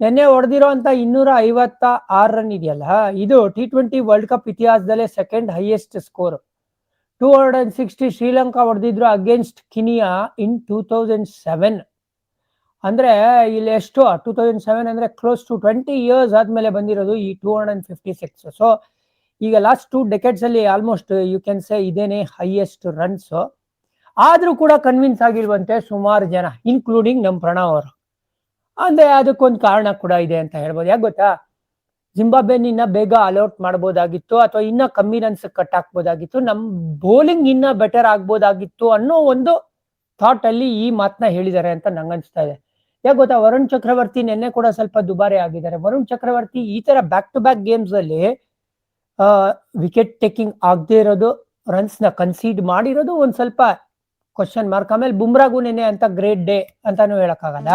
ನಿನ್ನೆ ಹೊಡೆದಿರೋಂತ 256 ರನ್ ಇದೆಯಲ್ಲ, ಇದು T20 ವರ್ಲ್ಡ್ ಕಪ್ ಇತಿಹಾಸದಲ್ಲೇ ಸೆಕೆಂಡ್ ಹೈಯೆಸ್ಟ್ ಸ್ಕೋರ್. 260 ಶ್ರೀಲಂಕಾ ಹೊಡೆದಿದ್ರು ಅಗೇನ್ಸ್ಟ್ ಕಿನಿಯಾ ಇನ್ 2007. ಅಂದ್ರೆ ಇಲ್ಲಿ ಎಷ್ಟು 2007 ಅಂದ್ರೆ ಕ್ಲೋಸ್ ಟು 20 ಇಯರ್ಸ್ ಆದ್ಮೇಲೆ ಬಂದಿರೋದು ಈ 256. ಸೊ ಈಗ ಲಾಸ್ಟ್ 2 ಡೆಕೆಡ್ಸ್ ಅಲ್ಲಿ ಆಲ್ಮೋಸ್ಟ್ ಯು ಕ್ಯಾನ್ ಸೇ ಇದೇನೆ ಹೈಯೆಸ್ಟ್ ರನ್ಸ್. ಆದ್ರೂ ಕೂಡ ಕನ್ವಿನ್ಸ್ ಆಗಿಲ್ವಂತೆ ಸುಮಾರು ಜನ, ಇನ್ಕ್ಲೂಡಿಂಗ್ ನಮ್ ಪ್ರಣವ್ ಅವರು. ಅಂದ್ರೆ ಅದಕ್ಕೊಂದು ಕಾರಣ ಕೂಡ ಇದೆ ಅಂತ ಹೇಳ್ಬೋದು. ಯಾಕೆ ಗೊತ್ತಾ, ಜಿಂಬಾಬ್ವೆನ್ ಇನ್ನ ಬೇಗ ಅಲೌಟ್ ಮಾಡ್ಬೋದಾಗಿತ್ತು, ಅಥವಾ ಇನ್ನ ಕಮ್ಮಿ ರನ್ಸ್ ಕಟ್ ಹಾಕ್ಬೋದಾಗಿತ್ತು, ನಮ್ ಬೌಲಿಂಗ್ ಇನ್ನ ಬೆಟರ್ ಆಗ್ಬೋದಾಗಿತ್ತು ಅನ್ನೋ ಒಂದು ಥಾಟ್ ಅಲ್ಲಿ ಈ ಮಾತನ್ನ ಹೇಳಿದ್ದಾರೆ ಅಂತ ನಂಗನ್ಸ್ತಾ ಇದೆ. ಯಾಕೆ ಗೊತ್ತಾ, ವರುಣ್ ಚಕ್ರವರ್ತಿ ನಿನ್ನೆ ಕೂಡ ಸ್ವಲ್ಪ ದುಬಾರಿ ಆಗಿದ್ದಾರೆ. ವರುಣ್ ಚಕ್ರವರ್ತಿ ಈ ತರ ಬ್ಯಾಕ್ ಟು ಬ್ಯಾಕ್ ಗೇಮ್ಸ್ ಅಲ್ಲಿ ವಿಕೆಟ್ ಟೇಕಿಂಗ್ ಆಗದೆ ಇರೋದು, ರನ್ಸ್ ನ ಕನ್ಸೀಡ್ ಮಾಡಿರೋದು ಒಂದ್ ಸ್ವಲ್ಪ ಕ್ವಶನ್ ಮಾರ್ಕ್. ಆಮೇಲೆ ಬುಮ್ರಾಗೂ ನೆನೆ ಅಂತ ಗ್ರೇಟ್ ಡೇ ಅಂತಾನು ಹೇಳಕ್ಕಾಗಲ್ಲ.